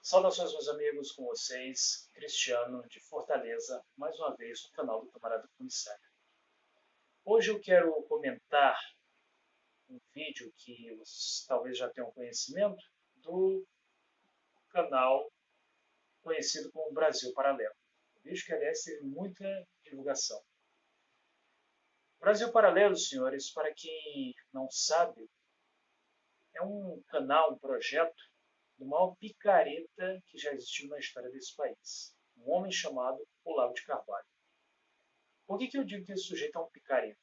Saudações, meus amigos, com vocês, Cristiano, de Fortaleza, mais uma vez no canal do Camarada Comissário. Hoje eu quero comentar um vídeo que vocês talvez já tenham conhecimento do canal conhecido como Brasil Paralelo. Um vídeo que, aliás, teve muita divulgação. Brasil Paralelo, senhores, para quem não sabe, é um canal, um projeto do maior picareta que já existiu na história desse país. Um homem chamado Olavo de Carvalho. Por que eu digo que esse sujeito é um picareta?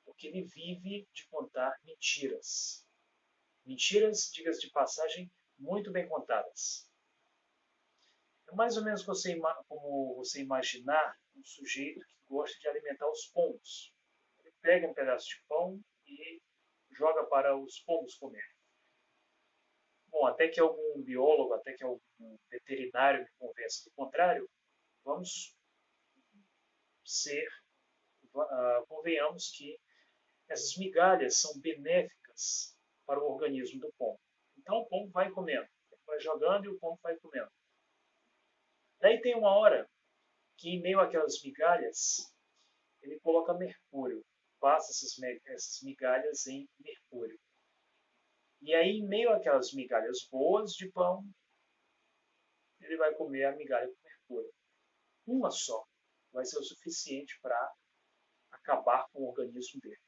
Porque ele vive de contar mentiras. Mentiras, diga-se de passagem, muito bem contadas. É mais ou menos como você imaginar um sujeito que gosta de alimentar os pombos. Ele pega um pedaço de pão e joga para os pombos comer. Bom, até que algum biólogo, até que algum veterinário me convença do contrário, vamos ser, convenhamos que essas migalhas são benéficas para o organismo do pombo. Então o pombo vai comendo, ele vai jogando e o pombo vai comendo. Daí tem uma hora que, em meio àquelas migalhas, ele coloca mercúrio, passa essas migalhas em mercúrio. E aí, em meio àquelas migalhas boas de pão, ele vai comer a migalha com mercúrio. Uma só vai ser o suficiente para acabar com o organismo dele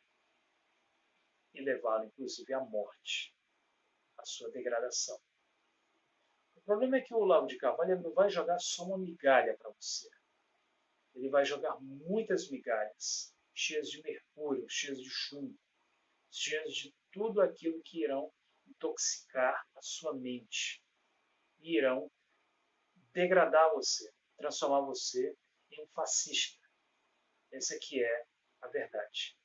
e levá-lo, inclusive, à morte, à sua degradação. O problema é que o Olavo de Carvalho não vai jogar só uma migalha para você. Ele vai jogar muitas migalhas, cheias de mercúrio, cheias de chumbo, cheias de tudo aquilo que irão intoxicar a sua mente e irão degradar você, transformar você em um fascista. Essa aqui é a verdade.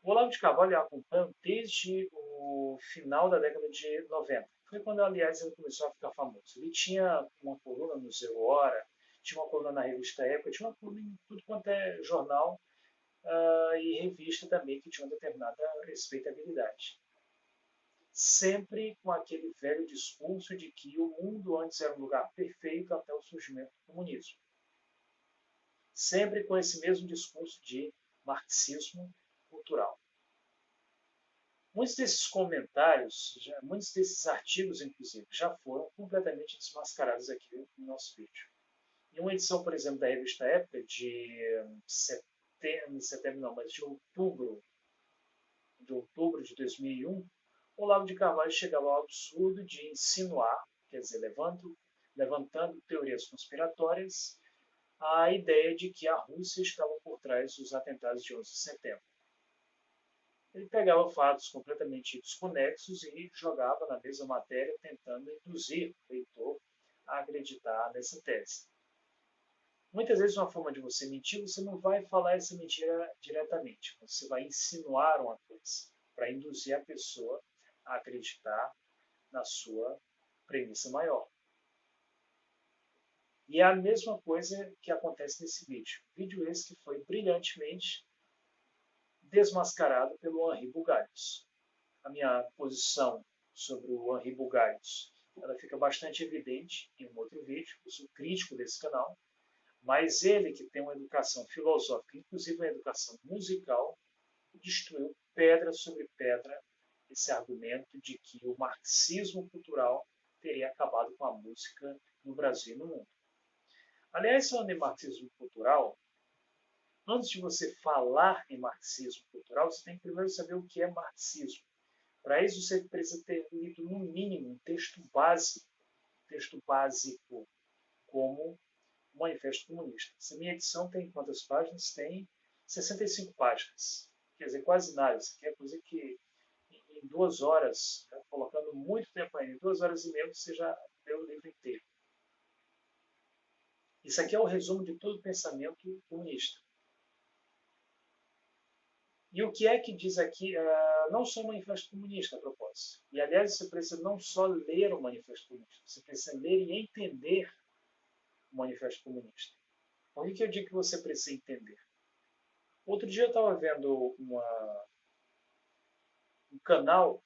O Olavo de Carvalho eu acompanho desde o final da década de 90. Foi quando, aliás, ele começou a ficar famoso. Ele tinha uma coluna no Zero Hora, tinha uma coluna na revista Época, tinha uma coluna em tudo quanto é jornal e revista também que tinha uma determinada respeitabilidade. Sempre com aquele velho discurso de que o mundo antes era um lugar perfeito até o surgimento do comunismo. Sempre com esse mesmo discurso de marxismo cultural. Muitos desses comentários, muitos desses artigos, inclusive, já foram completamente desmascarados aqui no nosso vídeo. Em uma edição, por exemplo, da revista Época, de setembro não, mas de outubro de 2001, Olavo de Carvalho chegava ao absurdo de insinuar, quer dizer, levantando teorias conspiratórias, a ideia de que a Rússia estava por trás dos atentados de 11 de setembro. Ele pegava fatos completamente desconexos e jogava na mesma matéria, tentando induzir o leitor a acreditar nessa tese. Muitas vezes, uma forma de você mentir, você não vai falar essa mentira diretamente. Você vai insinuar uma coisa para induzir a pessoa a acreditar na sua premissa maior. E é a mesma coisa que acontece nesse vídeo. Vídeo esse que foi brilhantemente desmascarado pelo Henri Bugalhos. A minha posição sobre o Henri Bugalhos ela fica bastante evidente em um outro vídeo. Eu sou crítico desse canal, mas ele, que tem uma educação filosófica, inclusive uma educação musical, destruiu pedra sobre pedra esse argumento de que o marxismo cultural teria acabado com a música no Brasil e no mundo. Aliás, falando em marxismo cultural, antes de você falar em marxismo cultural, você tem que primeiro saber o que é marxismo. Para isso, você precisa ter lido, no mínimo, um texto básico como o Manifesto Comunista. Essa minha edição tem quantas páginas? Tem 65 páginas. Quer dizer, quase nada. Isso aqui é coisa que em 2 horas, colocando muito tempo aí, em 2 horas e meia, você já leu o livro inteiro. Isso aqui é o resumo de todo o pensamento comunista. E o que é que diz aqui, não só o Manifesto Comunista, a propósito. E, aliás, você precisa não só ler o Manifesto Comunista, você precisa ler e entender o Manifesto Comunista. Por que eu digo que você precisa entender? Outro dia eu estava vendo um canal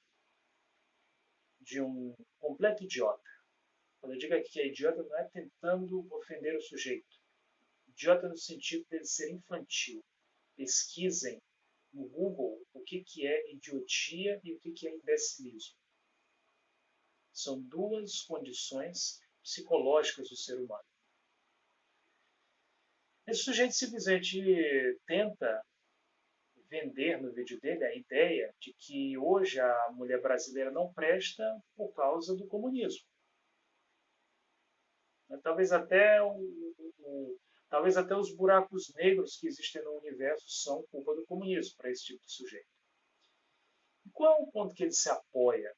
de um completo idiota. Quando eu digo aqui que é idiota, não é tentando ofender o sujeito. Idiota no sentido de ser infantil. Pesquisem no Google o que é idiotia e o que é imbecilismo. São duas condições psicológicas do ser humano. Esse sujeito simplesmente tenta vender no vídeo dele a ideia de que hoje a mulher brasileira não presta por causa do comunismo. Talvez até, talvez até os buracos negros que existem no universo são culpa do comunismo para esse tipo de sujeito. E qual é o ponto que ele se apoia?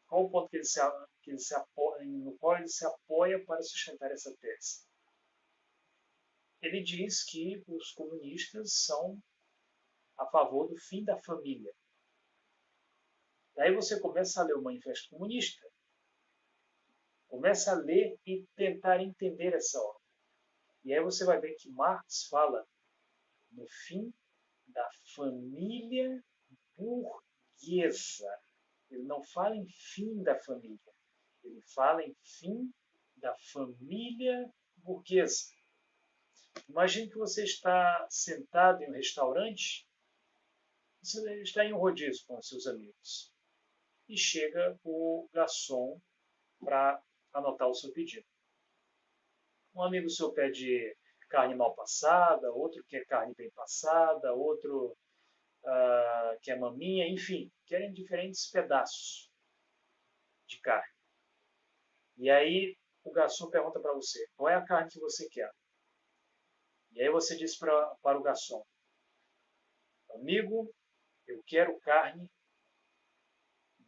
Qual é o ponto no qual ele se apoia para sustentar essa tese? Ele diz que os comunistas são a favor do fim da família. Daí você começa a ler o Manifesto Comunista, começa a ler e tentar entender essa obra. E aí você vai ver que Marx fala no fim da família burguesa. Ele não fala em fim da família, ele fala em fim da família burguesa. Imagine que você está sentado em um restaurante, você está em um rodízio com seus amigos e chega o garçom para anotar o seu pedido. Um amigo seu pede carne mal passada, outro quer carne bem passada, outro quer maminha, enfim, querem diferentes pedaços de carne. E aí o garçom pergunta para você, qual é a carne que você quer? E aí você diz para o garçom, amigo, eu quero carne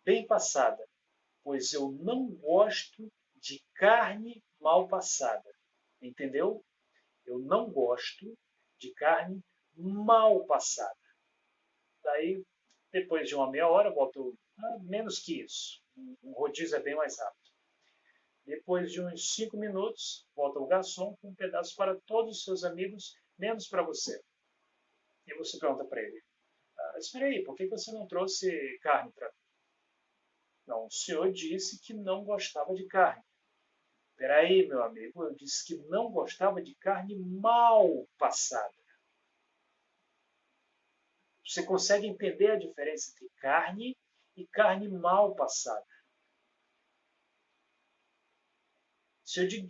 bem passada, pois eu não gosto de carne mal passada. Entendeu? Eu não gosto de carne mal passada. Daí, depois de uma meia hora, boto menos que isso. Um rodízio é bem mais rápido. Depois de uns 5 minutos, volta o garçom com um pedaço para todos os seus amigos, menos para você. E você pergunta para ele, espera aí, por que você não trouxe carne para mim? Não, o senhor disse que não gostava de carne. Espera aí, meu amigo, eu disse que não gostava de carne mal passada. Você consegue entender a diferença entre carne e carne mal passada? Se eu digo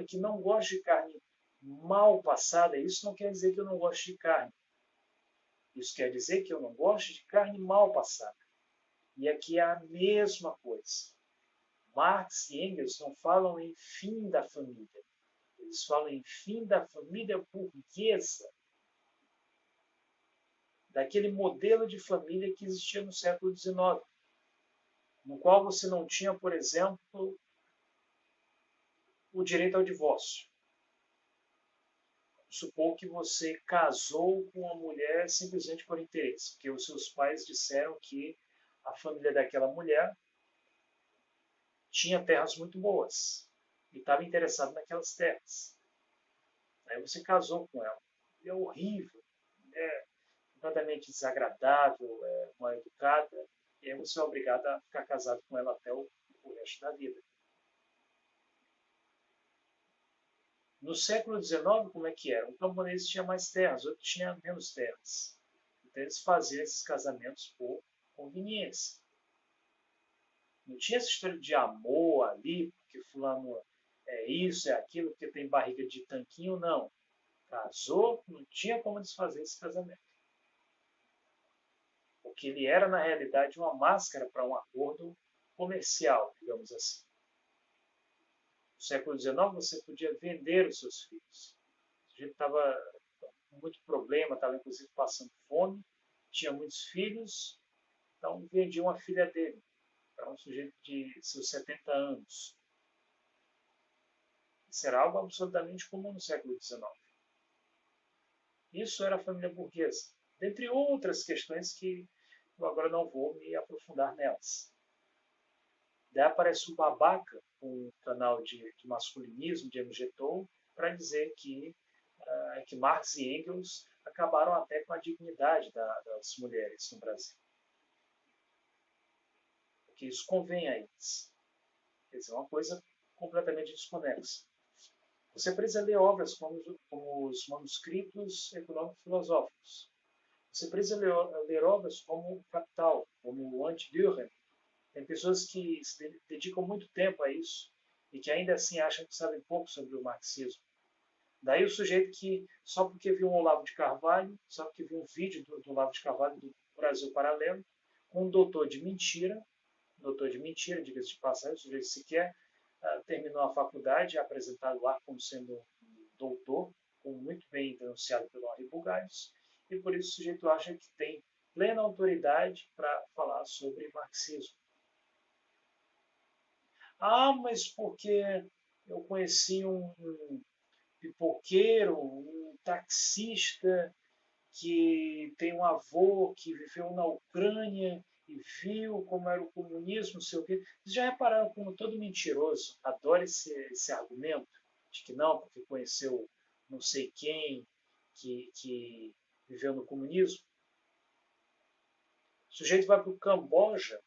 que não gosto de carne mal passada, isso não quer dizer que eu não gosto de carne. Isso quer dizer que eu não gosto de carne mal passada. E aqui é a mesma coisa. Marx e Engels não falam em fim da família. Eles falam em fim da família burguesa. Daquele modelo de família que existia no século XIX. No qual você não tinha, por exemplo, o direito ao divórcio. Supor que você casou com uma mulher simplesmente por interesse, porque os seus pais disseram que a família daquela mulher tinha terras muito boas e estava interessado naquelas terras. Aí você casou com ela. E é horrível, é completamente desagradável, é mal educada, e aí você é obrigado a ficar casado com ela até o resto da vida. No século XIX, como é que era? Um camponês tinha mais terras, outro tinha menos terras. Então eles faziam esses casamentos por conveniência. Não tinha essa história de amor ali, porque fulano é isso, é aquilo, porque tem barriga de tanquinho, não. Casou, não tinha como desfazer esse casamento. Porque ele era, na realidade, uma máscara para um acordo comercial, digamos assim. No século XIX, você podia vender os seus filhos. O sujeito estava com muito problema, estava inclusive passando fome, tinha muitos filhos, então vendia uma filha dele para um sujeito de seus 70 anos. Isso era algo absolutamente comum no século XIX. Isso era a família burguesa, dentre outras questões que eu agora não vou me aprofundar nelas. Daí aparece um babaca, um canal de masculinismo, de MGTOW, para dizer que Marx e Engels acabaram até com a dignidade das mulheres no Brasil. Porque isso convém a eles. Quer dizer, uma coisa completamente desconexa. Você precisa ler obras como os manuscritos econômico-filosóficos. Você precisa ler obras como o Capital, como o Anti-Dürer. Tem pessoas que se dedicam muito tempo a isso e que ainda assim acham que sabem pouco sobre o marxismo. Daí o sujeito que, só porque viu um Olavo de Carvalho, só porque viu um vídeo do Olavo de Carvalho do Brasil Paralelo, com um doutor de mentira, diga-se de passagem, o sujeito sequer terminou a faculdade, é apresentado lá como sendo um doutor, como muito bem denunciado pelo Henri Bugalhos, e por isso o sujeito acha que tem plena autoridade para falar sobre marxismo. Ah, mas porque eu conheci um pipoqueiro, um taxista que tem um avô que viveu na Ucrânia e viu como era o comunismo, não sei o quê. Vocês já repararam como todo mentiroso adora esse argumento de que não, porque conheceu não sei quem que viveu no comunismo? O sujeito vai para o Camboja.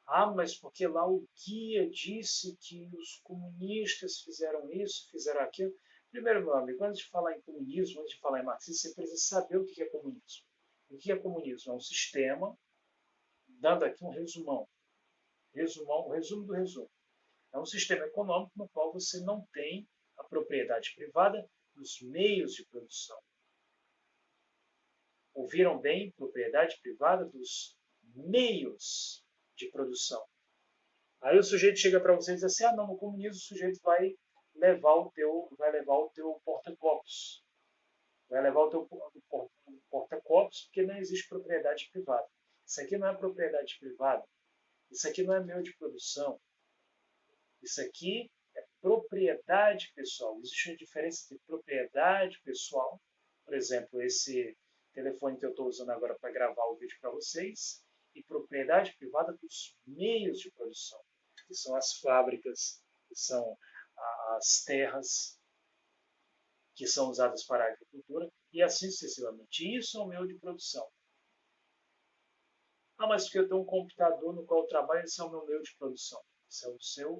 Ah, mas porque lá o guia disse que os comunistas fizeram isso, fizeram aquilo. Primeiro, meu amigo, antes de falar em comunismo, antes de falar em marxismo, você precisa saber o que é comunismo. O que é comunismo? É um sistema, dando aqui um resumão, o resumo do resumo. É um sistema econômico no qual você não tem a propriedade privada dos meios de produção. Ouviram bem? Propriedade privada dos meios de produção. Aí o sujeito chega para você e diz assim, ah não, no comunismo o sujeito vai levar o teu porta-copos. Vai levar o teu porta-copos porque não existe propriedade privada. Isso aqui não é propriedade privada. Isso aqui não é meio de produção. Isso aqui é propriedade pessoal. Existe uma diferença entre propriedade pessoal, por exemplo, esse telefone que eu estou usando agora para gravar o vídeo para vocês, e propriedade privada dos meios de produção, que são as fábricas, que são as terras que são usadas para a agricultura, e assim sucessivamente. Isso é o meio de produção. Ah, mas porque eu tenho um computador no qual eu trabalho, esse é o meu meio de produção. Esse é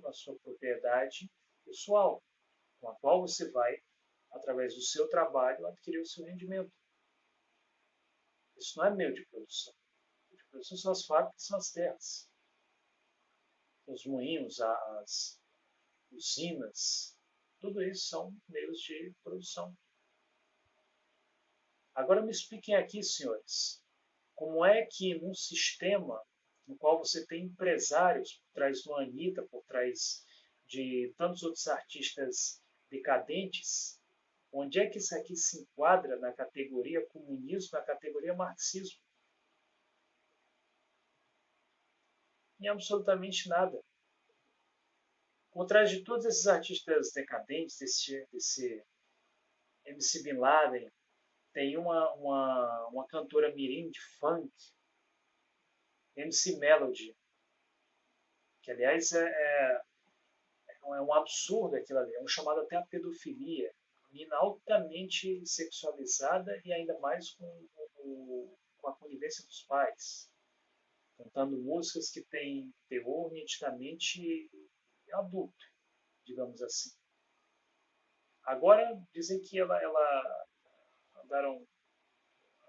a sua propriedade pessoal, com a qual você vai, através do seu trabalho, adquirir o seu rendimento. Isso não é meio de produção. O meio de produção são as fábricas, são as terras. Os moinhos, as usinas, tudo isso são meios de produção. Agora me expliquem aqui, senhores, como é que num sistema no qual você tem empresários por trás do Anitta, por trás de tantos outros artistas decadentes, onde é que isso aqui se enquadra na categoria comunismo, na categoria marxismo? Em absolutamente nada. Por trás de todos esses artistas decadentes, desse MC Bin Laden, tem uma cantora mirim de funk, MC Melody, que aliás é um absurdo aquilo ali, é um chamado até a pedofilia. Menina altamente sexualizada e ainda mais com a conivência dos pais, cantando músicas que têm teor nitidamente adulto, digamos assim. Agora dizem que ela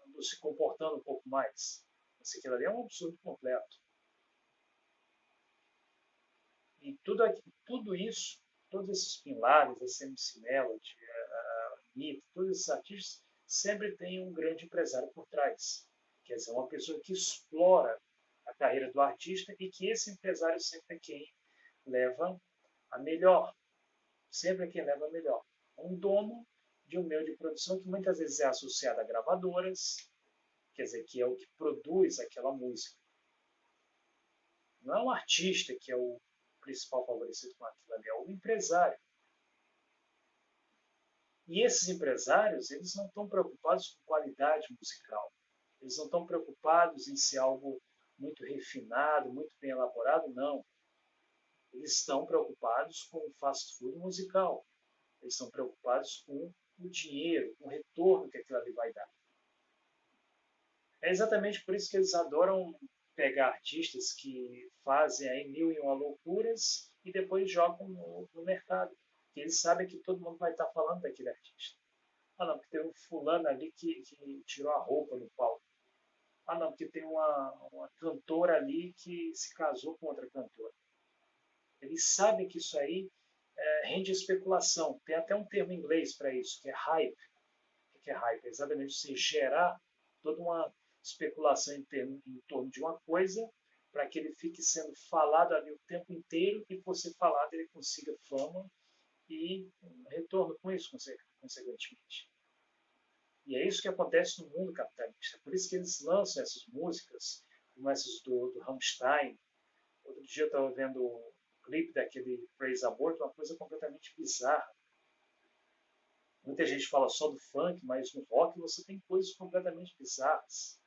andou se comportando um pouco mais. Mas aquilo ali é um absurdo completo. E tudo isso, todos esses pilares, a MC Melody, a Anitta, todos esses artistas, sempre tem um grande empresário por trás. Quer dizer, uma pessoa que explora a carreira do artista e que esse empresário sempre é quem leva a melhor. Sempre é quem leva a melhor. Um dono de um meio de produção que muitas vezes é associado a gravadoras, quer dizer, que é o que produz aquela música. Não é um artista que é o principal favorecido com aquilo ali, é o empresário. E esses empresários, eles não estão preocupados com qualidade musical. Eles não estão preocupados em ser algo muito refinado, muito bem elaborado, não. Eles estão preocupados com o fast food musical. Eles estão preocupados com o dinheiro, com o retorno que aquilo ali vai dar. É exatamente por isso que eles adoram pegar artistas que fazem aí mil e uma loucuras e depois jogam no mercado. Porque eles sabem que todo mundo vai estar falando daquele artista. Ah, não, porque tem um fulano ali que tirou a roupa no palco. Ah, não, porque tem uma cantora ali que se casou com outra cantora. Eles sabem que isso aí rende especulação. Tem até um termo em inglês para isso, que é hype. O que é hype? É exatamente você gerar toda uma especulação em torno de uma coisa para que ele fique sendo falado ali o tempo inteiro e, por ser falado, ele consiga fama e retorno com isso, consequentemente. E é isso que acontece no mundo capitalista. Por isso que eles lançam essas músicas, como essas do Rammstein. Outro dia eu estava vendo o clipe daquele Praise Aborto, uma coisa completamente bizarra. Muita gente fala só do funk, mas no rock você tem coisas completamente bizarras.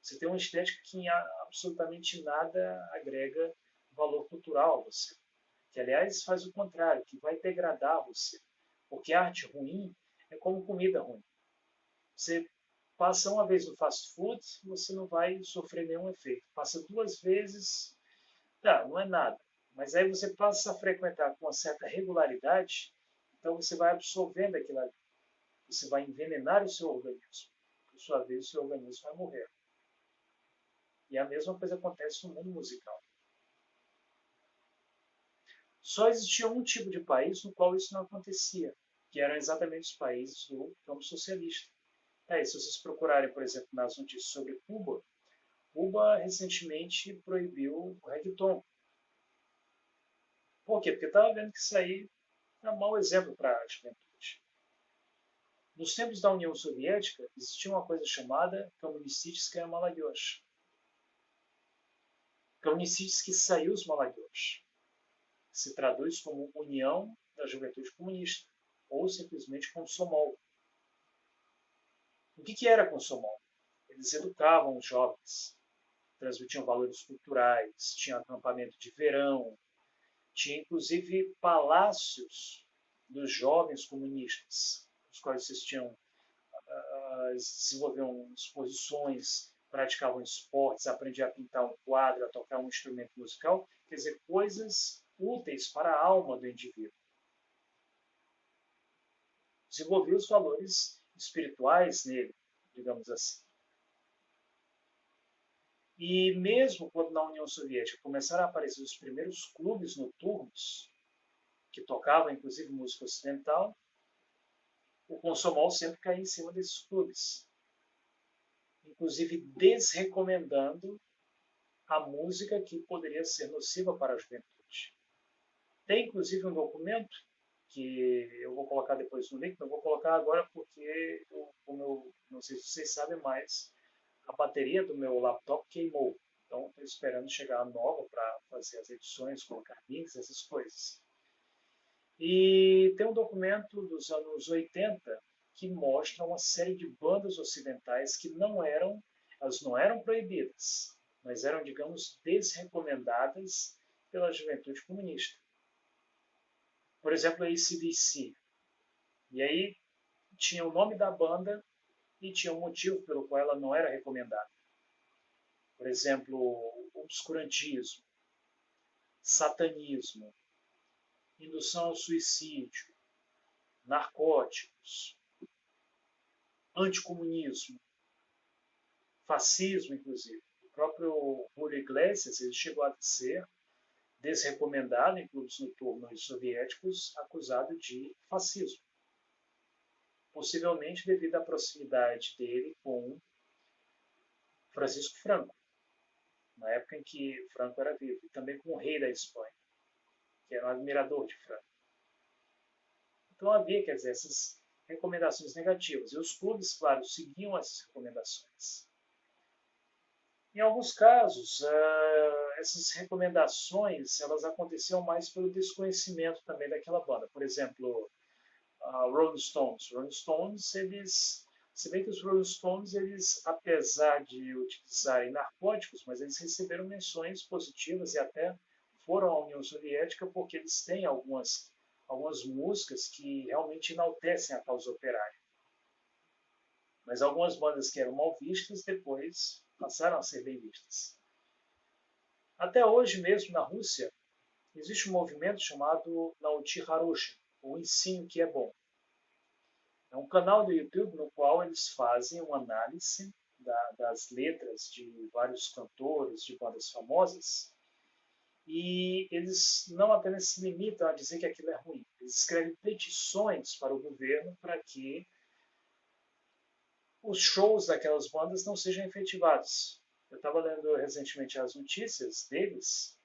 Você tem uma estética que em absolutamente nada agrega valor cultural a você. Que, aliás, faz o contrário, que vai degradar você. Porque arte ruim é como comida ruim. Você passa uma vez no fast food, você não vai sofrer nenhum efeito. Passa duas vezes, não é nada. Mas aí você passa a frequentar com uma certa regularidade, então você vai absorvendo aquilo ali. Você vai envenenar o seu organismo. Por sua vez, o seu organismo vai morrer. E a mesma coisa acontece no mundo musical. Só existia um tipo de país no qual isso não acontecia, que eram exatamente os países do campo socialista. Se vocês procurarem, por exemplo, nas notícias sobre Cuba, Cuba recentemente proibiu o reggaeton. Por quê? Porque estava vendo que isso aí é um mau exemplo para a juventude. Nos tempos da União Soviética, existia uma coisa chamada Коммунистическая молодежь. Коммунистический союз молодежи. Se traduz como União da Juventude Comunista, ou simplesmente Komsomol. O que era Komsomol? Eles educavam os jovens, transmitiam valores culturais, tinha acampamento de verão, tinha inclusive palácios dos jovens comunistas, os quais vocês desenvolviam exposições, praticavam esportes, aprendiam a pintar um quadro, a tocar um instrumento musical, quer dizer, coisas úteis para a alma do indivíduo. Desenvolveu os valores espirituais nele, digamos assim. E mesmo quando na União Soviética começaram a aparecer os primeiros clubes noturnos, que tocavam inclusive música ocidental, o Komsomol sempre caía em cima desses clubes. Inclusive desrecomendando a música que poderia ser nociva para a juventude. Tem inclusive um documento que eu vou colocar depois no link, não vou colocar agora porque, não sei se vocês sabem mais, a bateria do meu laptop queimou. Então, estou esperando chegar a nova para fazer as edições, colocar links, essas coisas. E tem um documento dos anos 80 que mostra uma série de bandas ocidentais que elas não eram proibidas, mas eram, digamos, desrecomendadas pela juventude comunista. Por exemplo, a AC/DC. E aí tinha o nome da banda e tinha um motivo pelo qual ela não era recomendada. Por exemplo, obscurantismo, satanismo, indução ao suicídio, narcóticos, anticomunismo, fascismo, inclusive. O próprio Julio Iglesias ele chegou a ser desrecomendado em clubes noturnos soviéticos, acusado de fascismo. Possivelmente devido à proximidade dele com Francisco Franco, na época em que Franco era vivo, e também com o rei da Espanha, que era um admirador de Franco. Então havia, quer dizer, essas recomendações negativas. E os clubes, claro, seguiam essas recomendações. Em alguns casos, essas recomendações elas aconteciam mais pelo desconhecimento também daquela banda. Por exemplo, Rolling Stones. Rolling Stones, se bem que os Rolling Stones, eles, apesar de utilizarem narcóticos, mas eles receberam menções positivas e até foram à União Soviética porque eles têm algumas músicas que realmente enaltecem a causa operária. Mas algumas bandas que eram mal vistas depois passaram a ser bem vistas. Até hoje mesmo na Rússia, existe um movimento chamado Nauti Haroshi, o ensino que é bom. É um canal do YouTube no qual eles fazem uma análise das letras de vários cantores de bandas famosas e eles não apenas se limitam a dizer que aquilo é ruim, eles escrevem petições para o governo para que os shows daquelas bandas não sejam efetivados. Eu estava lendo recentemente as notícias deles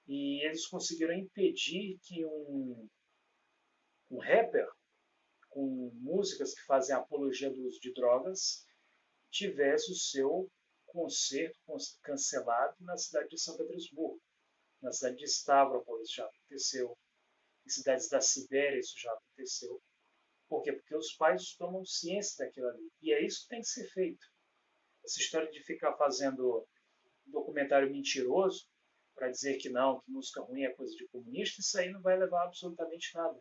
e eles conseguiram impedir que um rapper com músicas que fazem apologia do uso de drogas tivesse o seu concerto cancelado na cidade de São Petersburgo. Na cidade de Stavropol isso já aconteceu. Em cidades da Sibéria isso já aconteceu. Por quê? Porque os pais tomam ciência daquilo ali. E é isso que tem que ser feito. Essa história de ficar fazendo documentário mentiroso para dizer que não, que música ruim é coisa de comunista, isso aí não vai levar a absolutamente nada.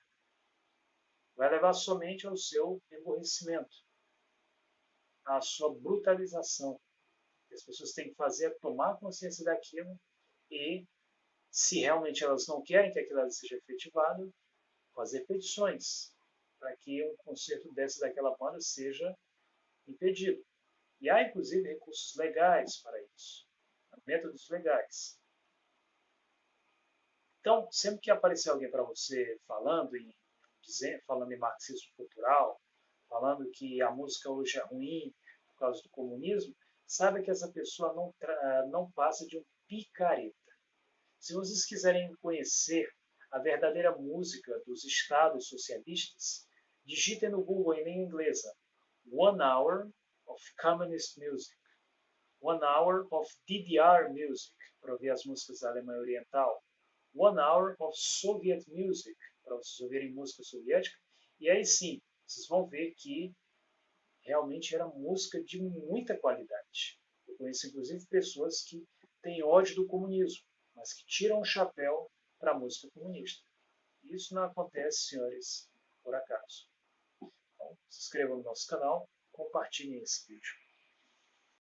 Vai levar somente ao seu emborrecimento, à sua brutalização. O que as pessoas têm que fazer é tomar consciência daquilo e, se realmente elas não querem que aquilo seja efetivado, fazer petições para que um concerto desse daquela banda seja impedido. E há, inclusive, recursos legais para isso, métodos legais. Então, sempre que aparecer alguém para você falando em marxismo cultural, falando que a música hoje é ruim por causa do comunismo, saiba que essa pessoa não passa de um picareta. Se vocês quiserem conhecer a verdadeira música dos estados socialistas, digitem no Google em língua inglesa One Hour of Communist Music, One Hour of DDR Music, para ouvir as músicas da Alemanha Oriental, One Hour of Soviet Music, para vocês ouvirem música soviética, e aí sim, vocês vão ver que realmente era música de muita qualidade. Eu conheço inclusive pessoas que têm ódio do comunismo, mas que tiram o chapéu para a música comunista. Isso não acontece, senhores, por acaso. Então, se inscrevam no nosso canal, compartilhem esse vídeo.